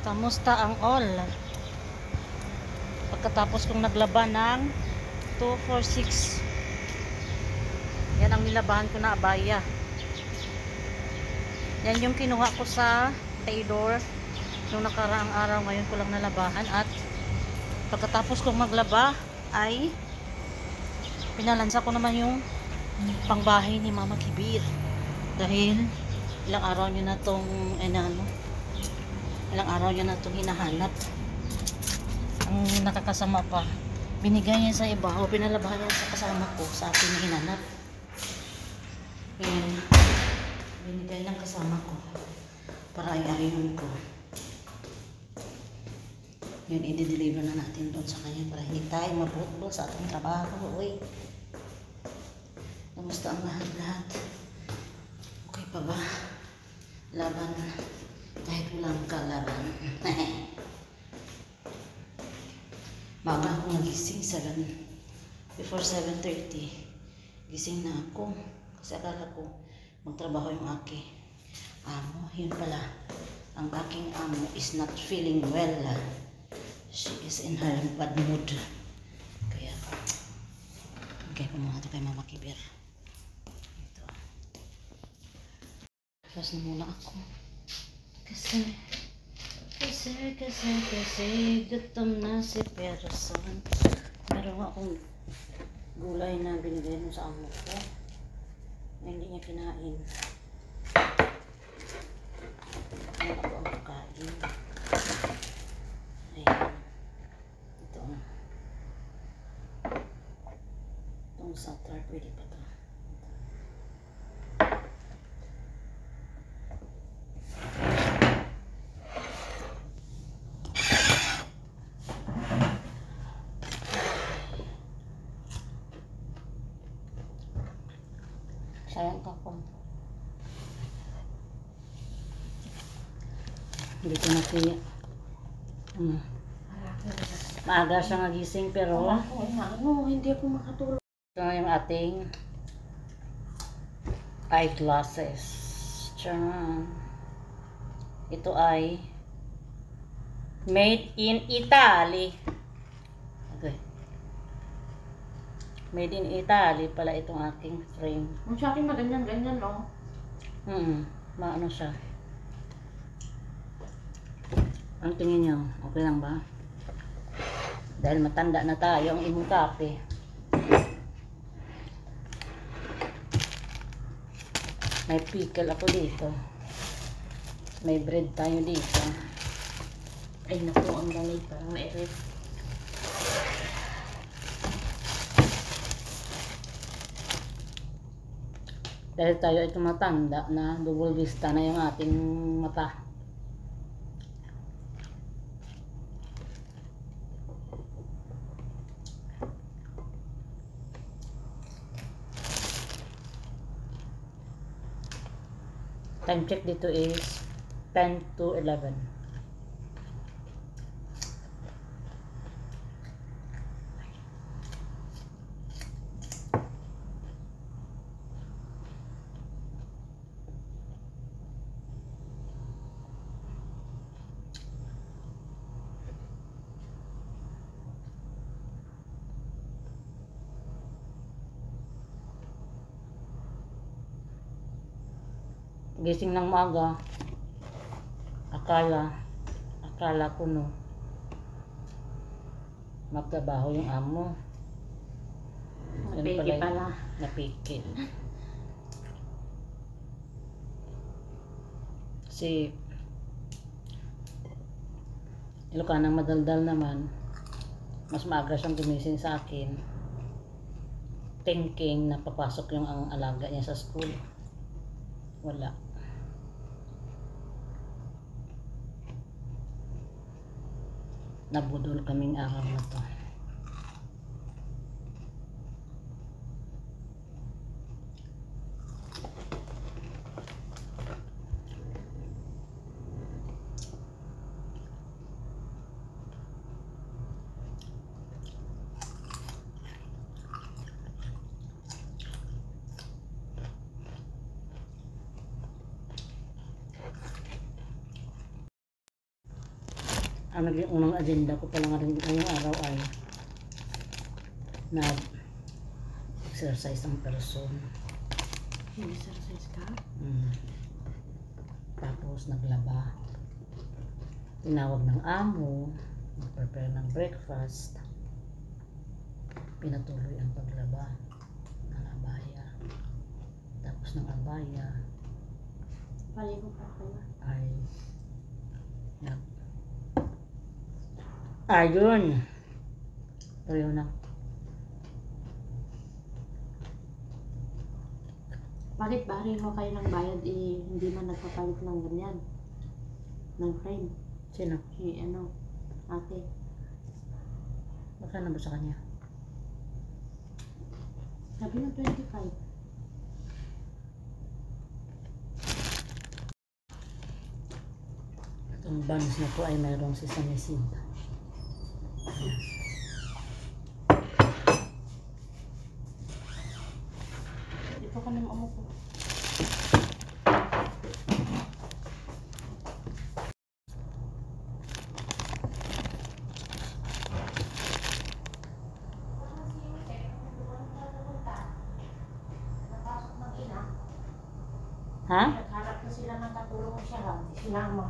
Kamusta ang all? Pagkatapos kong naglaba ng 246, yan ang nilabahan ko na abaya. Yan yung kinuha ko sa tailor nung nakaraang araw. Ngayon ko lang nalabahan, at pagkatapos kong maglaba ay pinalansa ko naman yung pangbahay ni Mama Kibir, dahil ilang araw nyo na tong ilang araw nyo na itong hinahanap. Ang nakakasama pa, binigay niya sa iba o pinalabahan niya sa kasama ko, sa akin na hinanap. Yan, binigay ng kasama ko para ay-ayon ko. Yun, i-deliver na natin doon sa kanya para hindi tayo mabutbol sa ating trabaho. Uy, kamusta ang lahat-lahat? Okay pa ba? Laban kahit walang kalaban. Maga ako nagising before 7:30. Gising na ako kasi akala ko magtrabaho yung aking amo. Yun pala, ang aking amo is not feeling well. She is in her bad mood. Kaya ko muna ito kay Mama Kibir. Ito. Tapos na muna ako. Kasi gutom na si Person. Meron akong gulay na binigay mo sa amo ko na hindi niya kinain. Ano ako ang pagkain? Ayan. Ito. Itong satar, pwede pa ito. Sayang ka po. Hindi ko nakiya. Maaga siya nagising pero hindi ako makatulog. ito na yung ating eyeglasses. Tiyan. Ito ay made in Italy. Okay. Made in Italy pala itong aking frame. Ang sa akin maganyan-ganyan, no? Maano siya. Ang tingin nyo, okay lang ba? Dahil matanda na tayo ang imong kape. May pickle ako dito. May bread tayo dito. Ay, naku, ang lamig. Parang mairip. Dahil tayo ay tumatanda na, double vista na yung ating mata. Time check dito is 10 to 11. Gising ng maaga, akala ko no magtrabaho yung amo. Napiki pala. Napiki. Si Ilocanang madaldal naman, mas maaga siyang gumising sa akin, thinking na papasok yung ang alaga niya sa school. Wala. Nabudol kaming araw na to. ang naging unang agenda ko pala nga rin ngayong araw ay nag-exercise ang person. Exercise ka? Tapos naglaba. Tinawag ng amo, nag-prepare ng breakfast. Pinatuloy ang paglaba ng abaya. Tapos ng abaya Paligo pa kayo. ay ayun. Tuloy na. Bakit bari mo kayo ng bayad hindi man nagpapalit ng ganyan? Ng frame? Sino? Si ate. Baka na ba sa kanya? Sabi ng 25. Itong buns na po ay mayroong sesame seed. Dito ka nang umupo. Ha? Nagharap na sila ng katulong siya. Sinama.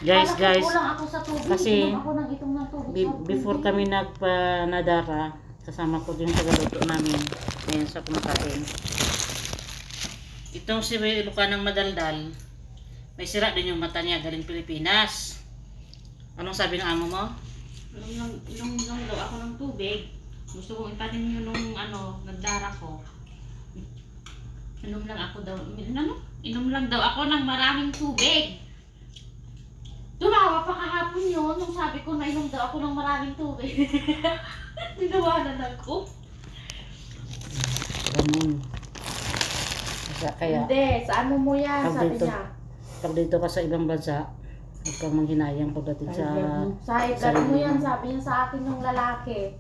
Guys, Kulang ako sa tubig. kasi Inom ako ng itong ng tubig. before kami nagpa-nadara, kasama ko din sa galuto namin. Ayan, sa kumakain. Itong si Lucanang Madaldal, may sira din yung mata niya, galing Pilipinas. Anong sabi ng amo mo? Inom lang daw ako ng tubig. Gusto kong ipanin yun nung nagdara ko. Inom lang Inom lang daw ako ng maraming tubig. Tumawa pa kahapon yun nung sabi ko na inom daw ako ng maraming tubig. Tinawanan ako. Ganun. Kaya, Hindi, sa ano mo yan, Pag sabi dito- niya. pag dito ka sa ibang bansa, huwag kang manghinayang pagdating sa... Sa ilan mo yan, sabi niya sa akin yung lalaki.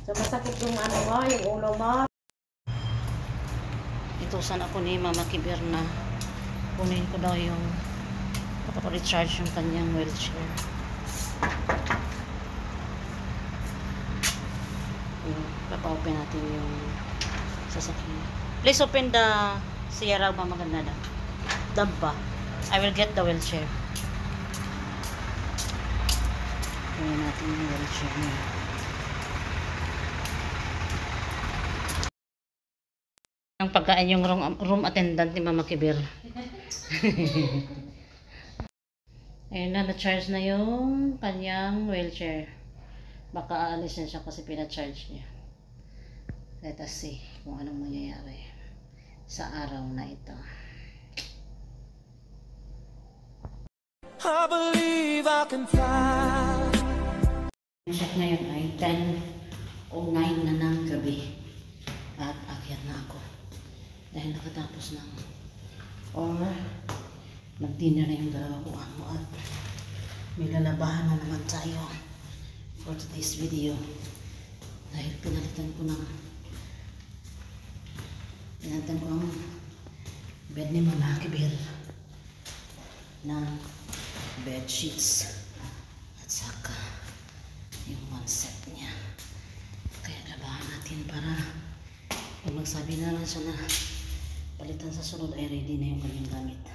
So masakit yung yung ulo mo. Itusan ako ni Mama Kibir na kunin ko daw yung recharge yung kanyang wheelchair. Papa-open natin yung sasakyan. Please open the Sierra ba maganda na? Dabba. I will get the wheelchair. Kunin natin yung wheelchair niya. Ang pagkain yung room attendant ni Mama Kibir. Ayun na, na-charge na yung kanyang wheelchair. Baka aalis na siya kasi pina-charge niya. Let us see kung anong mangyayari sa araw na ito. I believe I can fly. Check ngayon ay 10:09 na ng gabi. At akyat na ako. Dahil nakatapos ng nag-dinner na yung dalawa ko amo at may lalabahan na naman tayo for today's video. Dahil pinalitan ko ang bed ni Mama Kibir ng bed sheets at saka yung one set niya. Kaya labahan natin para kung magsabi na lang siya na palitan sa sunod ay ready na yung kanyang gamit.